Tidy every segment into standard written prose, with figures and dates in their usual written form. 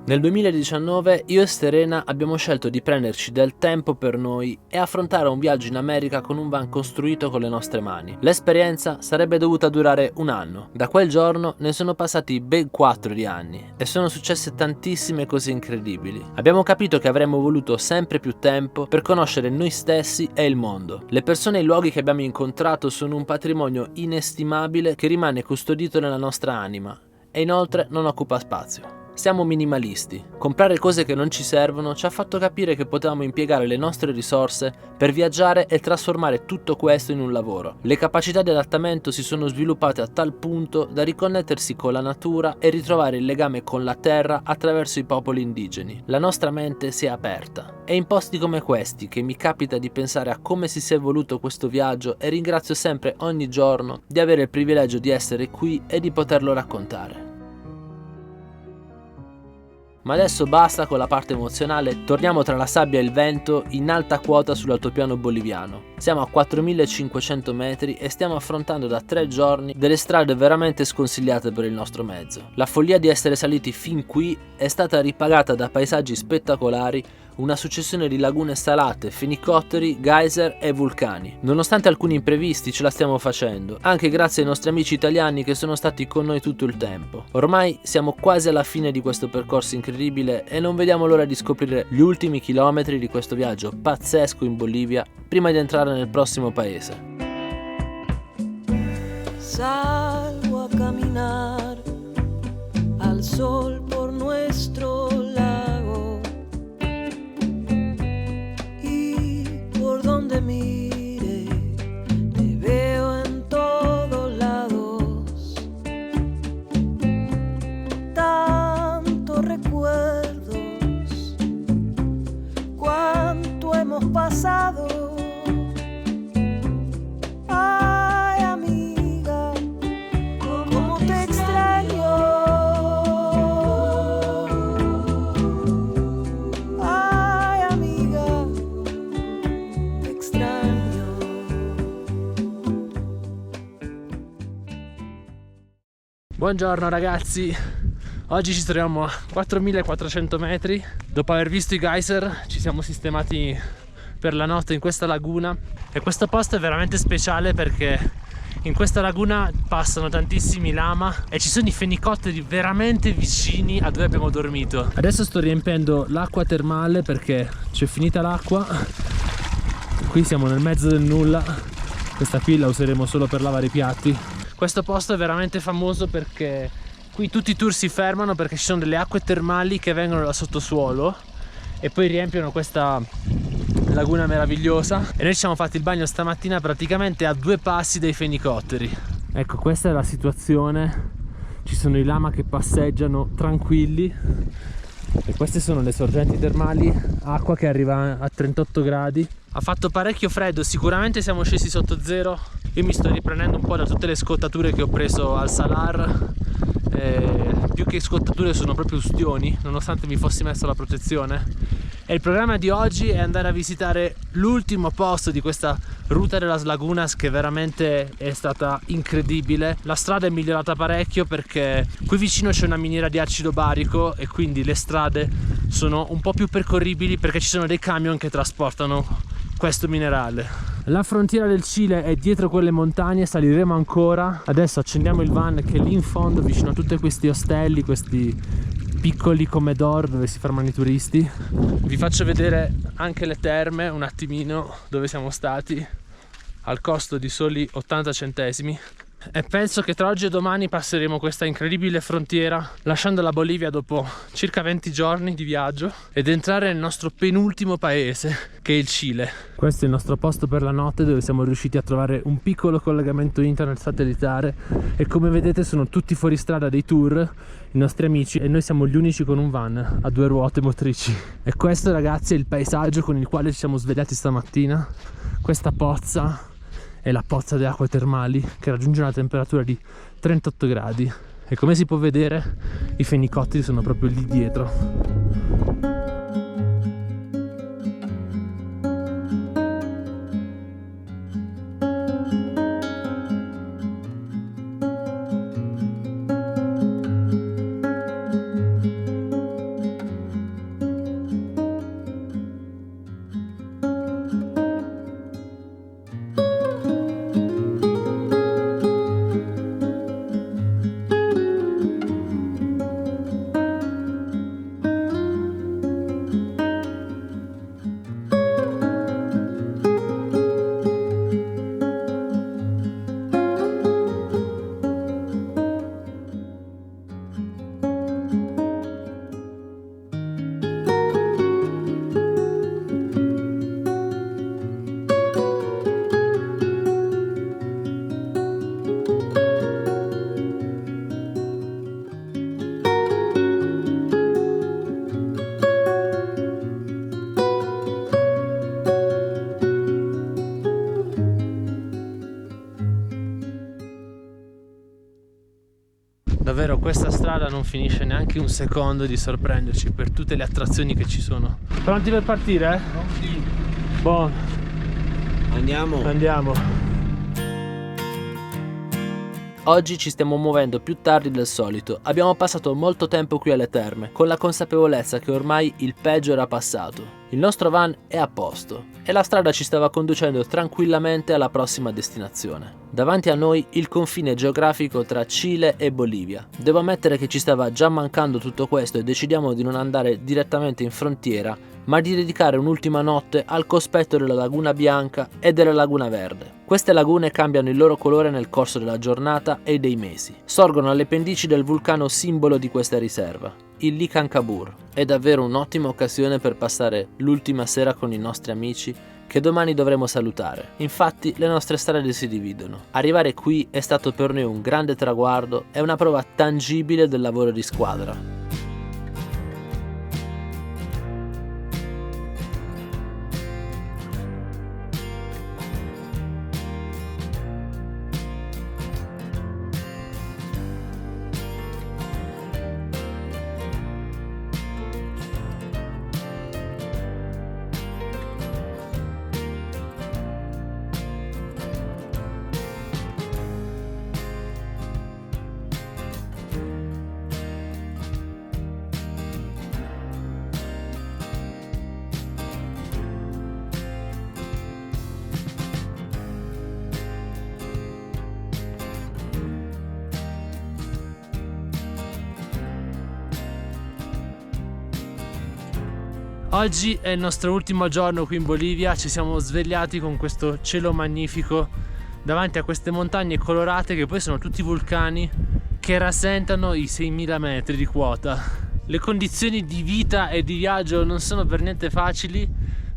Nel 2019 io e Serena abbiamo scelto di prenderci del tempo per noi e affrontare un viaggio in America con un van costruito con le nostre mani. L'esperienza sarebbe dovuta durare un anno. Da quel giorno ne sono passati ben 4 di anni e sono successe tantissime cose incredibili. Abbiamo capito che avremmo voluto sempre più tempo per conoscere noi stessi e il mondo. Le persone e i luoghi che abbiamo incontrato sono un patrimonio inestimabile che rimane custodito nella nostra anima e inoltre non occupa spazio. Siamo minimalisti. Comprare cose che non ci servono ci ha fatto capire che potevamo impiegare le nostre risorse per viaggiare e trasformare tutto questo in un lavoro. Le capacità di adattamento si sono sviluppate a tal punto da riconnettersi con la natura e ritrovare il legame con la terra attraverso i popoli indigeni. La nostra mente si è aperta. È in posti come questi che mi capita di pensare a come si sia evoluto questo viaggio e ringrazio sempre ogni giorno di avere il privilegio di essere qui e di poterlo raccontare. Ma adesso basta con la parte emozionale, torniamo tra la sabbia e il vento in alta quota sull'altopiano boliviano. Siamo a 4500 metri e stiamo affrontando da 3 giorni delle strade veramente sconsigliate per il nostro mezzo. La follia di essere saliti fin qui è stata ripagata da paesaggi spettacolari, una successione di lagune salate, fenicotteri, geyser e vulcani. Nonostante alcuni imprevisti ce la stiamo facendo, anche grazie ai nostri amici italiani che sono stati con noi tutto il tempo. Ormai siamo quasi alla fine di questo percorso incredibile e non vediamo l'ora di scoprire gli ultimi chilometri di questo viaggio pazzesco in Bolivia prima di entrare nel prossimo paese. Salgo a caminar al sol por nuestro lago y por donde mire te veo en todos lados. Tantos recuerdos, cuánto hemos pasado. Buongiorno ragazzi, oggi ci troviamo a 4400 metri. Dopo aver visto i geyser ci siamo sistemati per la notte in questa laguna e questo posto è veramente speciale perché in questa laguna passano tantissimi lama e ci sono i fenicotteri veramente vicini a dove abbiamo dormito. Adesso sto riempiendo l'acqua termale perché c'è finita l'acqua. Qui siamo nel mezzo del nulla, questa qui la useremo solo per lavare i piatti. Questo posto è veramente famoso perché qui tutti i tour si fermano perché ci sono delle acque termali che vengono dal sottosuolo e poi riempiono questa laguna meravigliosa e noi ci siamo fatti il bagno stamattina praticamente a 2 passi dai fenicotteri. Ecco, questa è la situazione, ci sono i lama che passeggiano tranquilli e queste sono le sorgenti termali, acqua che arriva a 38 gradi. Ha fatto parecchio freddo, sicuramente siamo scesi sotto zero. Io mi sto riprendendo un po' da tutte le scottature che ho preso al Salar. Più che scottature sono proprio ustioni, nonostante mi fossi messo la protezione. E il programma di oggi è andare a visitare l'ultimo posto di questa ruta della Lagunas, che veramente è stata incredibile. La strada è migliorata parecchio perché qui vicino c'è una miniera di acido barico e quindi le strade sono un po' più percorribili perché ci sono dei camion che trasportano questo minerale. La frontiera del Cile è dietro quelle montagne, saliremo ancora. Adesso accendiamo il van che è lì in fondo vicino a tutti questi ostelli, questi piccoli comedor dove si fermano i turisti. Vi faccio vedere anche le terme un attimino dove siamo stati al costo di soli 80 centesimi. E penso che tra oggi e domani passeremo questa incredibile frontiera lasciando la Bolivia dopo circa 20 giorni di viaggio ed entrare nel nostro penultimo paese, che è il Cile. Questo è il nostro posto per la notte, dove siamo riusciti a trovare un piccolo collegamento internet satellitare e come vedete sono tutti fuori strada dei tour, i nostri amici, e noi siamo gli unici con un van a 2 ruote motrici. E questo ragazzi è il paesaggio con il quale ci siamo svegliati stamattina. Questa pozza è la pozza di acque termali che raggiunge una temperatura di 38 gradi e come si può vedere i fenicotteri sono proprio lì dietro. questa strada non finisce neanche un secondo di sorprenderci per tutte le attrazioni che ci sono. Pronti per partire? Sì. Buon. Andiamo. Oggi ci stiamo muovendo più tardi del solito. Abbiamo passato molto tempo qui alle terme, con la consapevolezza che ormai il peggio era passato. Il nostro van è a posto e la strada ci stava conducendo tranquillamente alla prossima destinazione. Davanti a noi il confine geografico tra Cile e Bolivia. Devo ammettere che ci stava già mancando tutto questo e decidiamo di non andare direttamente in frontiera, ma di dedicare un'ultima notte al cospetto della Laguna Bianca e della Laguna Verde. Queste lagune cambiano il loro colore nel corso della giornata e dei mesi. Sorgono alle pendici del vulcano simbolo di questa riserva, il Licancabur. È davvero un'ottima occasione per passare l'ultima sera con i nostri amici che domani dovremo salutare. Infatti le nostre strade si dividono. Arrivare qui è stato per noi un grande traguardo e una prova tangibile del lavoro di squadra. Oggi è il nostro ultimo giorno qui in Bolivia, ci siamo svegliati con questo cielo magnifico davanti a queste montagne colorate che poi sono tutti vulcani che rasentano i 6.000 metri di quota. Le condizioni di vita e di viaggio non sono per niente facili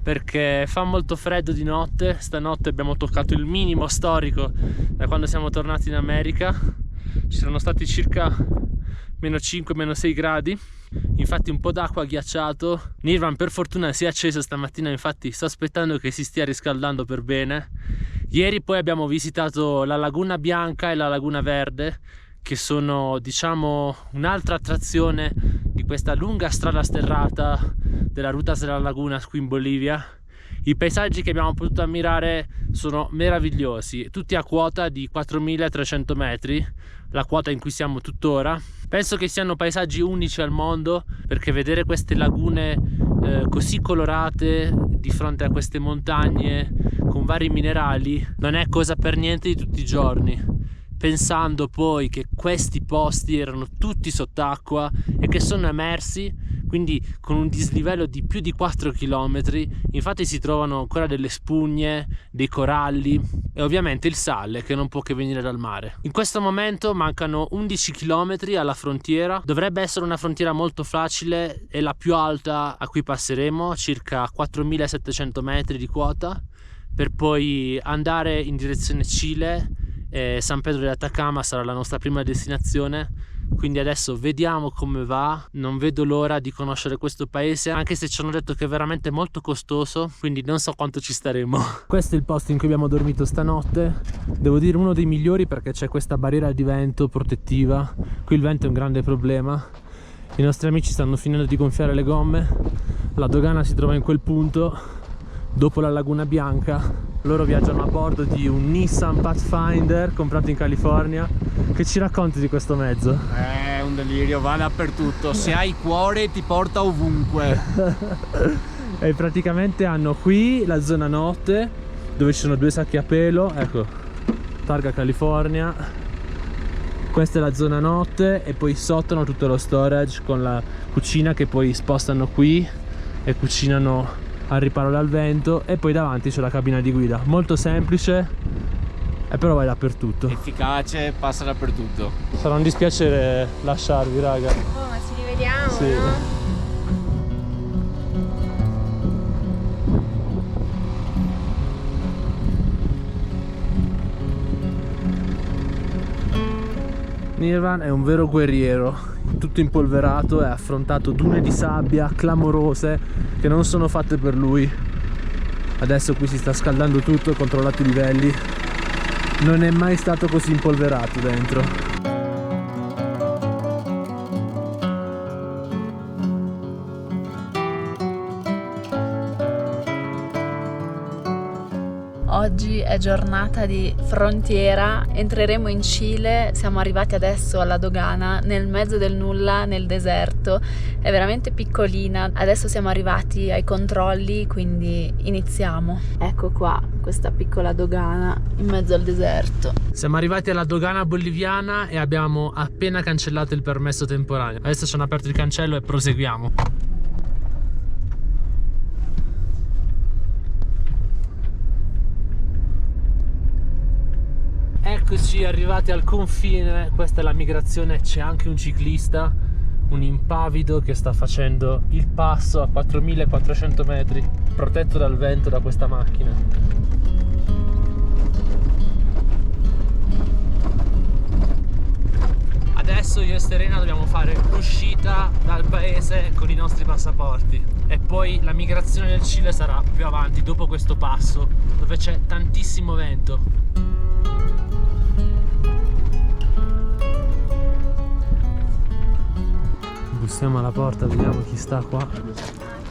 perché fa molto freddo di notte. Stanotte abbiamo toccato il minimo storico da quando siamo tornati in America, ci sono stati circa meno 5, meno 6 gradi. Infatti un po' d'acqua ghiacciato. Nirvan per fortuna si è acceso stamattina, infatti sto aspettando che si stia riscaldando per bene. Ieri poi abbiamo visitato la Laguna Bianca e la Laguna Verde, che sono diciamo un'altra attrazione di questa lunga strada sterrata della Rutas della Laguna qui in Bolivia. I paesaggi che abbiamo potuto ammirare sono meravigliosi, tutti a quota di 4.300 metri, la quota in cui siamo tuttora. Penso che siano paesaggi unici al mondo, perché vedere queste lagune così colorate di fronte a queste montagne con vari minerali non è cosa per niente di tutti i giorni. Pensando poi che questi posti erano tutti sott'acqua e che sono emersi, quindi con un dislivello di più di 4 km, infatti si trovano ancora delle spugne, dei coralli e ovviamente il sale che non può che venire dal mare. In questo momento mancano 11 km alla frontiera, dovrebbe essere una frontiera molto facile e la più alta a cui passeremo, circa 4.700 metri di quota, per poi andare in direzione Cile. San Pedro de Atacama sarà la nostra prima destinazione, quindi adesso vediamo come va. Non vedo l'ora di conoscere questo paese, anche se ci hanno detto che è veramente molto costoso, quindi non so quanto ci staremo. Questo è il posto in cui abbiamo dormito stanotte, devo dire uno dei migliori perché c'è questa barriera di vento protettiva. Qui il vento è un grande problema, i nostri amici stanno finendo di gonfiare le gomme, la dogana si trova in quel punto dopo la Laguna Bianca. Loro viaggiano a bordo di un Nissan Pathfinder comprato in California. Che ci racconti di questo mezzo? È un delirio, va dappertutto. Se hai cuore ti porta ovunque. E praticamente hanno qui la zona notte dove ci sono 2 sacchi a pelo, ecco, targa California. Questa è la zona notte e poi sotto hanno tutto lo storage con la cucina che poi spostano qui e cucinano al riparo dal vento, e poi davanti c'è la cabina di guida, molto semplice e però vai dappertutto, efficace, passa dappertutto. Sarà un dispiacere lasciarvi, raga. Oh, ma ci rivediamo, sì. No? Nirvan è un vero guerriero, tutto impolverato e ha affrontato dune di sabbia clamorose che non sono fatte per lui. Adesso qui si sta scaldando tutto, controllato i livelli, non è mai stato così impolverato dentro. oggi è giornata di frontiera, entreremo in Cile, siamo arrivati adesso alla dogana, nel mezzo del nulla, nel deserto, è veramente piccolina, adesso siamo arrivati ai controlli, quindi iniziamo. Ecco qua, questa piccola dogana in mezzo al deserto. Siamo arrivati alla dogana boliviana e abbiamo appena cancellato il permesso temporaneo. Adesso ci hanno aperto il cancello e proseguiamo. Eccoci arrivati al confine, questa è la migrazione, c'è anche un ciclista, un impavido che sta facendo il passo a 4400 metri, protetto dal vento da questa macchina. Adesso io e Serena dobbiamo fare l'uscita dal paese con i nostri passaporti e poi la migrazione del Cile sarà più avanti, dopo questo passo, dove c'è tantissimo vento. Bussiamo alla porta, vediamo chi sta qua.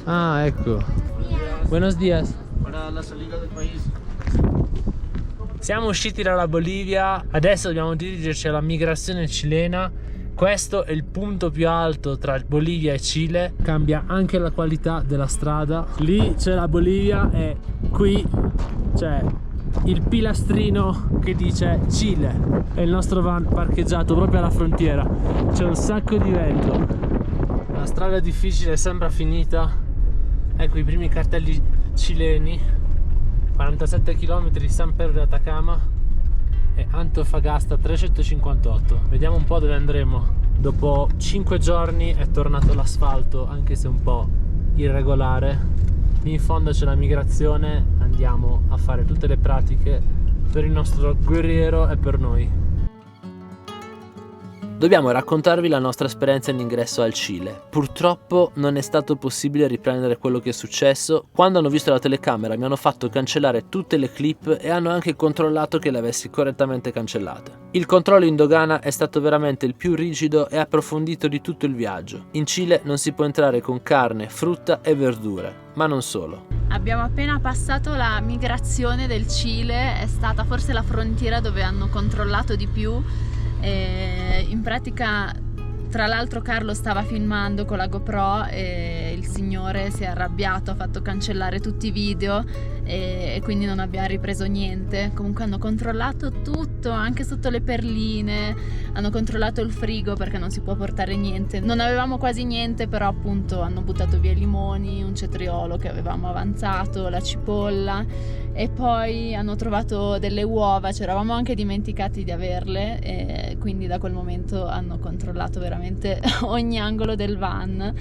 Ah, ecco. Buenos días. Siamo usciti dalla Bolivia, adesso dobbiamo dirigerci alla migrazione cilena. Questo è il punto più alto tra Bolivia e Cile, cambia anche la qualità della strada. Lì c'è la Bolivia e qui c'è il pilastrino che dice Cile. È il nostro van parcheggiato proprio alla frontiera, c'è un sacco di vento. La strada difficile sembra finita. Ecco i primi cartelli cileni. 47 km di San Pedro de Atacama e Antofagasta 358. Vediamo un po' dove andremo. Dopo 5 giorni è tornato l'asfalto, anche se un po' irregolare. Lì in fondo c'è la migrazione, andiamo a fare tutte le pratiche per il nostro guerriero e per noi. Dobbiamo raccontarvi la nostra esperienza in ingresso al Cile. Purtroppo non è stato possibile riprendere quello che è successo. Quando hanno visto la telecamera mi hanno fatto cancellare tutte le clip e hanno anche controllato che le avessi correttamente cancellate. Il controllo in dogana è stato veramente il più rigido e approfondito di tutto il viaggio. In Cile non si può entrare con carne, frutta e verdure, ma non solo. Abbiamo appena passato la migrazione del Cile, è stata forse la frontiera dove hanno controllato di più. In pratica, tra l'altro, Carlo stava filmando con la GoPro e il signore si è arrabbiato, ha fatto cancellare tutti i video e quindi non abbiamo ripreso niente. Comunque hanno controllato tutto, anche sotto le perline, hanno controllato il frigo perché non si può portare niente. Non avevamo quasi niente, però appunto hanno buttato via i limoni, un cetriolo che avevamo avanzato, la cipolla, e poi hanno trovato delle uova, ci eravamo anche dimenticati di averle, e quindi da quel momento hanno controllato veramente ogni angolo del van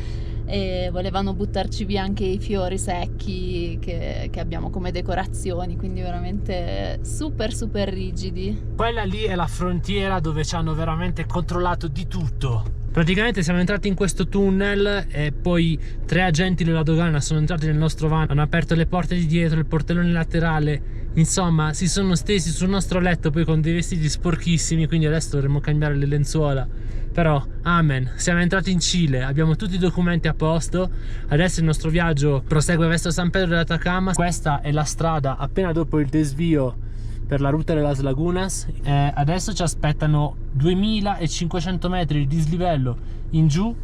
e volevano buttarci via anche i fiori secchi che abbiamo come decorazioni, quindi veramente super rigidi. Quella lì è la frontiera dove ci hanno veramente controllato di tutto. Praticamente siamo entrati in questo tunnel e poi 3 agenti della dogana sono entrati nel nostro van, hanno aperto le porte di dietro, il portellone laterale, insomma si sono stesi sul nostro letto poi con dei vestiti sporchissimi, quindi adesso dovremmo cambiare le lenzuola. Però amen, siamo entrati in Cile, abbiamo tutti i documenti a posto, adesso il nostro viaggio prosegue verso San Pedro de Atacama. Questa è la strada appena dopo il desvio per la ruta de las Lagunas. Adesso ci aspettano 2500 metri di dislivello in giù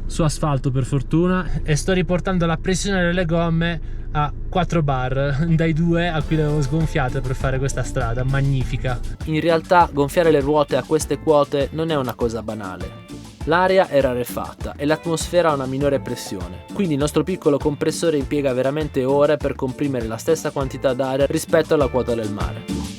su asfalto, per fortuna, e sto riportando la pressione delle gomme a 4 bar dai 2 a cui le avevo sgonfiate per fare questa strada magnifica. In realtà gonfiare le ruote a queste quote non è una cosa banale. L'aria è rarefatta e l'atmosfera ha una minore pressione, quindi il nostro piccolo compressore impiega veramente ore per comprimere la stessa quantità d'aria rispetto alla quota del mare.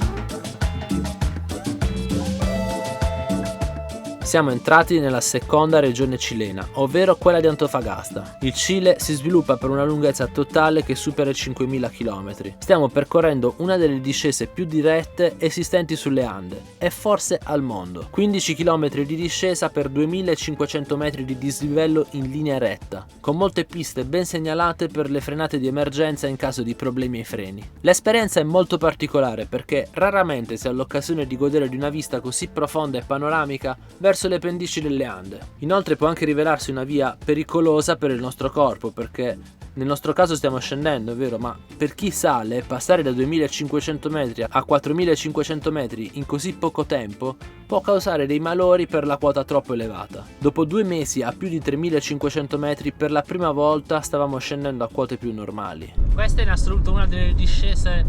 Siamo entrati nella seconda regione cilena, ovvero quella di Antofagasta. Il Cile si sviluppa per una lunghezza totale che supera i 5.000 km. Stiamo percorrendo una delle discese più dirette esistenti sulle Ande e forse al mondo. 15 km di discesa per 2.500 metri di dislivello in linea retta, con molte piste ben segnalate per le frenate di emergenza in caso di problemi ai freni. L'esperienza è molto particolare perché raramente si ha l'occasione di godere di una vista così profonda e panoramica verso le pendici delle Ande. Inoltre può anche rivelarsi una via pericolosa per il nostro corpo perché Nel nostro caso stiamo scendendo, è vero, ma per chi sale, passare da 2500 metri a 4500 metri in così poco tempo può causare dei malori per la quota troppo elevata. Dopo 2 mesi a più di 3500 metri per la prima volta stavamo scendendo a quote più normali. Questa è in assoluto una delle discese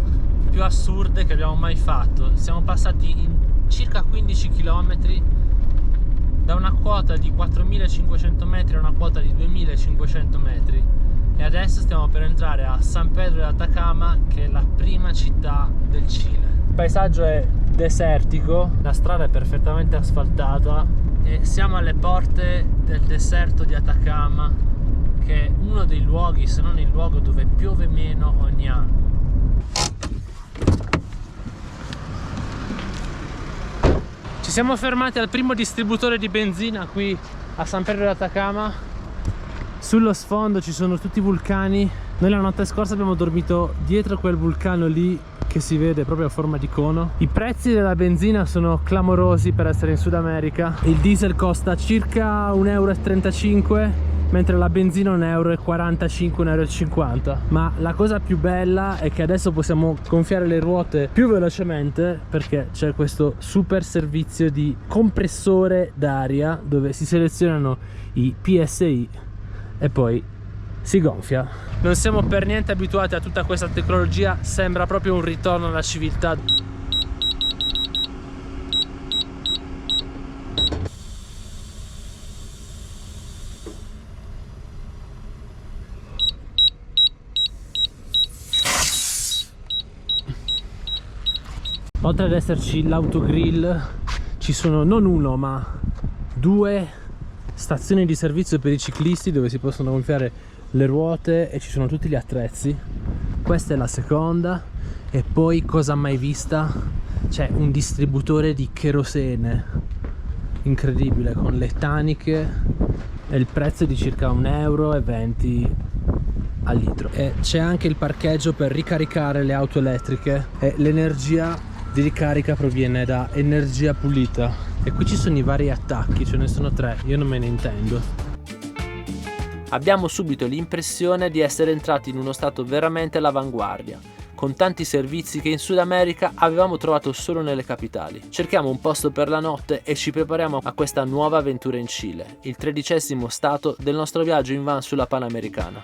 più assurde che abbiamo mai fatto. Siamo passati in circa 15 km da una quota di 4500 metri a una quota di 2500 metri e adesso stiamo per entrare a San Pedro de Atacama, che è la prima città del Cile. Il paesaggio è desertico, la strada è perfettamente asfaltata e siamo alle porte del deserto di Atacama, che è uno dei luoghi, se non il luogo, dove piove meno ogni anno. Ci siamo fermati al primo distributore di benzina qui a San Pedro de Atacama. Sullo sfondo ci sono tutti i vulcani. Noi la notte scorsa abbiamo dormito dietro quel vulcano lì che si vede proprio a forma di cono. I prezzi della benzina sono clamorosi per essere in Sud America. Il diesel costa circa 1,35 euro, mentre la benzina 1,45 euro, 1,50 euro. Ma la cosa più bella è che adesso possiamo gonfiare le ruote più velocemente, perché c'è questo super servizio di compressore d'aria dove si selezionano i PSI e poi si gonfia. Non siamo per niente abituati a tutta questa tecnologia, sembra proprio un ritorno alla civiltà. Oltre ad esserci l'autogrill, ci sono non uno ma 2 stazioni di servizio per i ciclisti dove si possono gonfiare le ruote e ci sono tutti gli attrezzi. Questa è la seconda. E poi, cosa mai vista, c'è un distributore di cherosene incredibile con le taniche e il prezzo è di circa 1,20 euro al litro. E c'è anche il parcheggio per ricaricare le auto elettriche e l'energia di ricarica proviene da energia pulita. E qui ci sono i vari attacchi, ce ne sono 3, io non me ne intendo. Abbiamo subito l'impressione di essere entrati in uno stato veramente all'avanguardia, con tanti servizi che in Sud America avevamo trovato solo nelle capitali. Cerchiamo un posto per la notte e ci prepariamo a questa nuova avventura in Cile, il 13° stato del nostro viaggio in van sulla Panamericana.